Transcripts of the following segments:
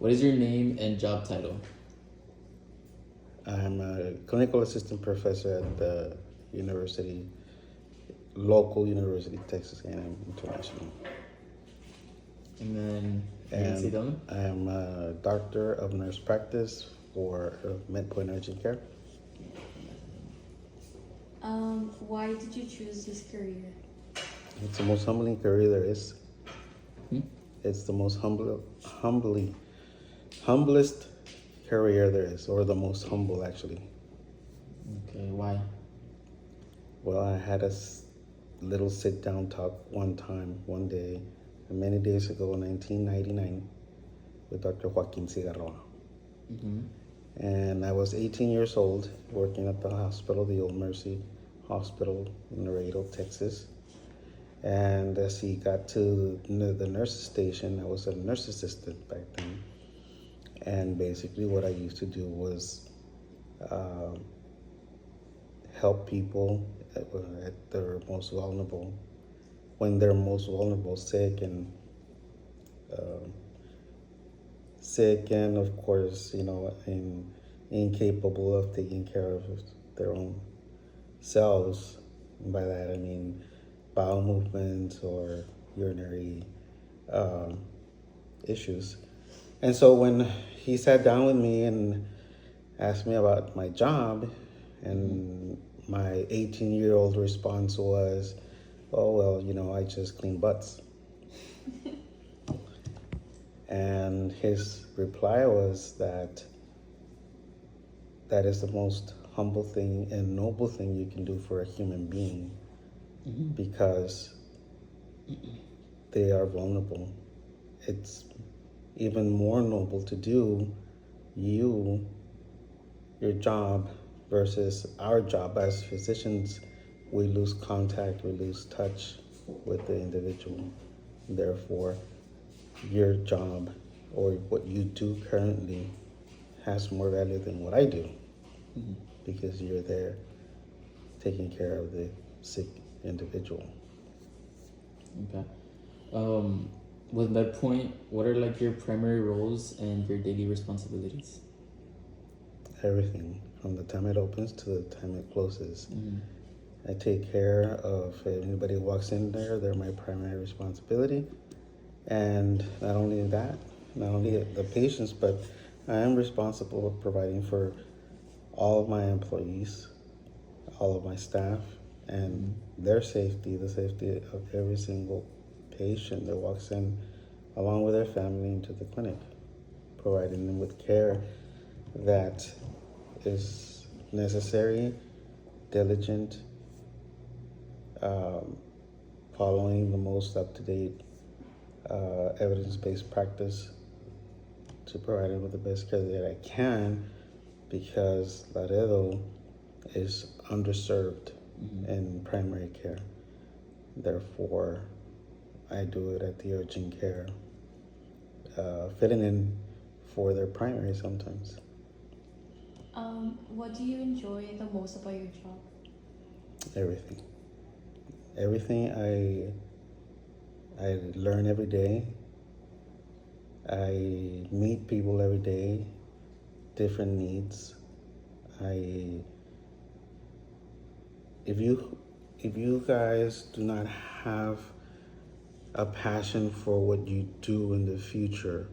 What is your name and job title? I'm a clinical assistant professor at the university, local university, Texas A&M International. And then you're gonna say And the other one? I am a doctor of nurse practice for midpoint urgent care. Why did you choose this career? It's the most humbling career there is. Hmm? It's the most humblest career there is, or the most humble actually. Okay, why? Well, I had a little sit down talk one day, many days ago in 1999, with Dr. Joaquin Cigarroa. Mm-hmm. And I was 18 years old, working at the hospital, the Old Mercy Hospital in Laredo, Texas. And as he got to the nurse's station, I was a nurse assistant back then. And basically, what I used to do was help people at their most vulnerable, when they're most vulnerable, sick, and of course, incapable of taking care of their own selves. And by that, I mean bowel movements or urinary issues. And so when he sat down with me and asked me about my job, and my 18-year-old response was, oh, well, I just clean butts. And his reply was that is the most humble thing and noble thing you can do for a human being, because they are vulnerable. It's even more noble to do your job versus our job as physicians. We lose contact, we lose touch with the individual. Therefore, your job or what you do currently has more value than what I do, because you're there taking care of the sick individual. Okay. With MedPoint, what are like your primary roles and your daily responsibilities? Everything from the time it opens to the time it closes. I take care of anybody who walks in there. They're my primary responsibility. And not only that, not only the patients, but I am responsible for providing for all of my employees, all of my staff, and their safety, the safety of every single patient that walks in, along with their family, into the clinic, providing them with care that is necessary, diligent, following the most up-to-date evidence-based practice to provide them with the best care that I can, because Laredo is underserved in primary care. Therefore, I do it at the urgent care, filling in for their primary sometimes. What do you enjoy the most about your job? Everything. Everything I learn every day. I meet people every day, different needs. If you guys do not have a passion for what you do in the future,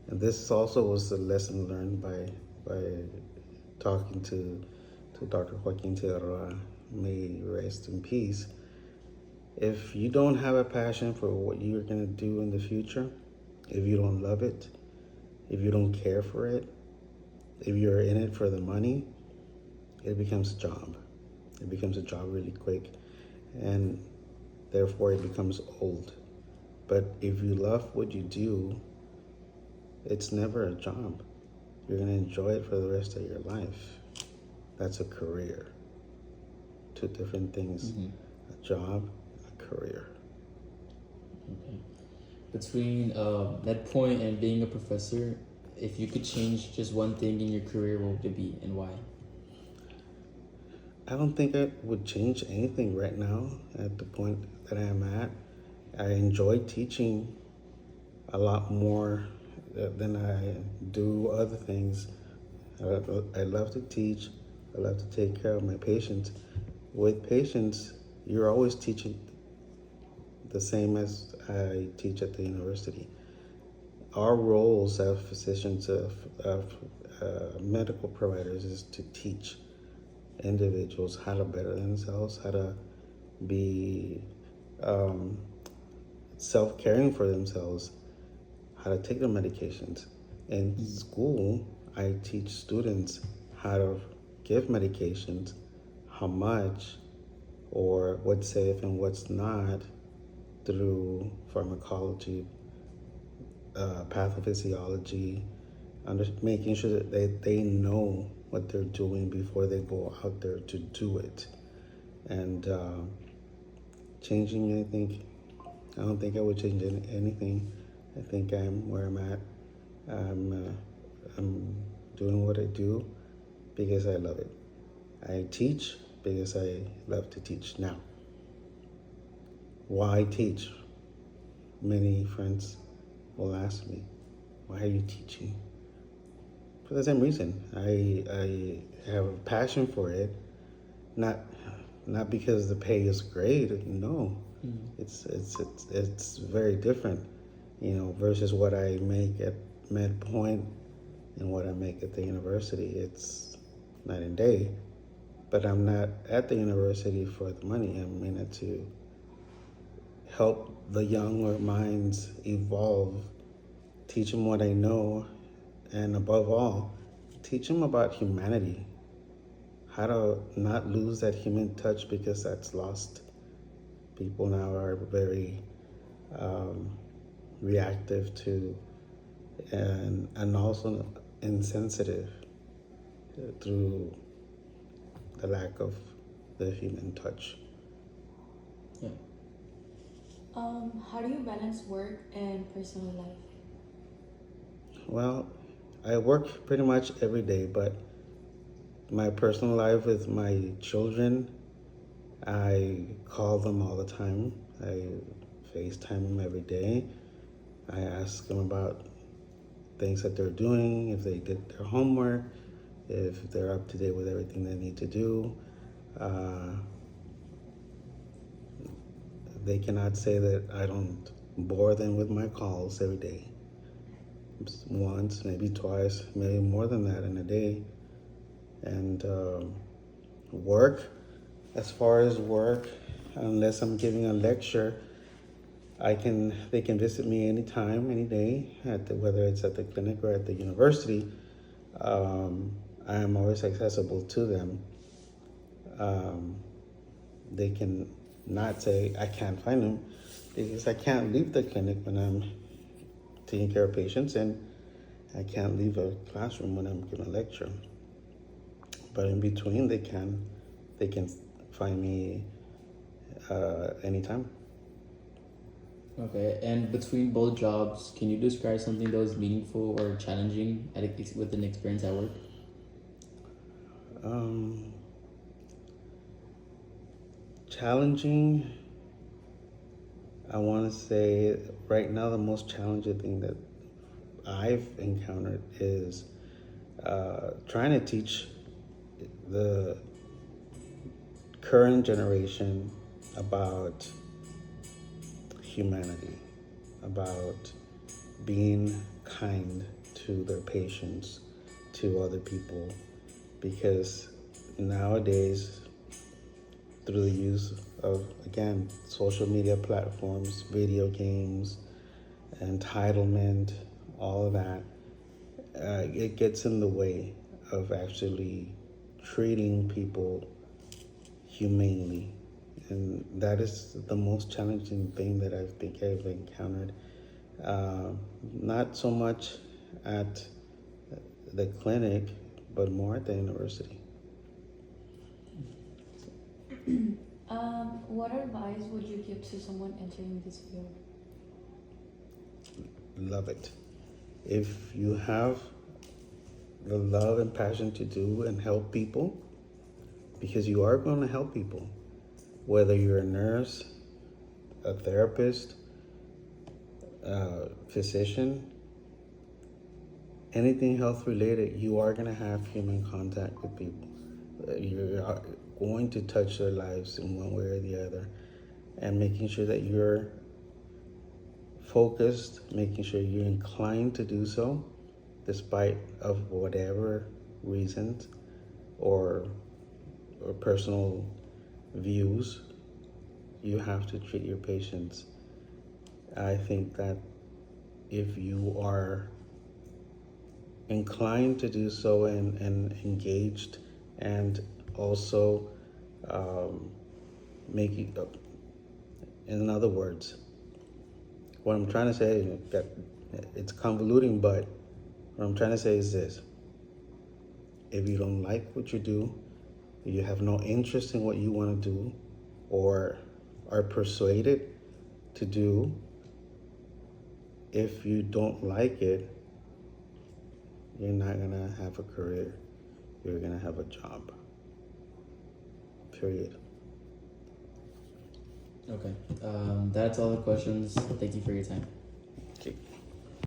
and this also was a lesson learned by talking to Dr. Joaquin Cigarroa, may he rest in peace. If you don't have a passion for what you're gonna do in the future, if you don't love it, if you don't care for it, if you're in it for the money, it becomes a job. It becomes a job really quick, and therefore it becomes old. But if you love what you do, it's never a job. You're gonna enjoy it for the rest of your life. That's a career. Two different things: a job, a career. Okay. Between MedPoint and being a professor, if you could change just one thing in your career, what would it be and why? I don't think I would change anything right now at the point that I am at. I enjoy teaching a lot more then I do other things. I love to teach. I love to take care of my patients. With patients, you're always teaching the same as I teach at the university. Our roles as physicians, of medical providers, is to teach individuals how to better themselves, how to be um, self caring for themselves, how to take their medications. In school, I teach students how to give medications, how much, or what's safe and what's not through pharmacology, pathophysiology, making sure that they know what they're doing before they go out there to do it. And changing anything, I don't think I would change anything. I think I'm where I'm at. I'm doing what I do because I love it. I teach because I love to teach. Now, why teach? Many friends will ask me, why are you teaching? For the same reason. I have a passion for it, not because the pay is great. No, it's very different, versus what I make at Medpoint and what I make at the university. It's night and day. But I'm not at the university for the money. I'm in it to help the younger minds evolve, teach them what I know, and above all, teach them about humanity. How to not lose that human touch, because that's lost. People now are very reactive to and also insensitive through the lack of the human touch. Yeah. How do you balance work and personal life? Well, I work pretty much every day, but my personal life with my children, I call them all the time. I FaceTime them every day. I ask them about things that they're doing, if they did their homework, if they're up to date with everything they need to do. They cannot say that I don't bore them with my calls every day. Once, maybe twice, maybe more than that in a day. And work, as far as work, unless I'm giving a lecture, they can visit me anytime, any day, whether it's at the clinic or at the university. I am always accessible to them. They can not say I can't find them, because I can't leave the clinic when I'm taking care of patients, and I can't leave a classroom when I'm giving a lecture. But in between, they can find me anytime. Okay, and between both jobs, can you describe something that was meaningful or challenging with an experience at work? Challenging, I want to say right now the most challenging thing that I've encountered is trying to teach the current generation about humanity, about being kind to their patients, to other people, because nowadays, through the use of, again, social media platforms, video games, entitlement, all of that, it gets in the way of actually treating people humanely. And that is the most challenging thing that I think I've encountered. Not so much at the clinic, but more at the university. What advice would you give to someone entering this field? Love it. If you have the love and passion to do and help people, because you are going to help people, whether you're a nurse, a therapist, a physician, anything health related, you are going to have human contact with people. You're going to touch their lives in one way or the other. And making sure that you're focused, making sure you're inclined to do so, despite of whatever reasons or personal views, you have to treat your patients. I think that if you are inclined to do so and engaged and also making, in other words, what I'm trying to say, that it's convoluting, but what I'm trying to say is this. If you don't like what you do, you have no interest in what you want to do, or are persuaded to do, if you don't like it, you're not going to have a career. You're going to have a job. Period. Okay. That's all the questions. Thank you for your time.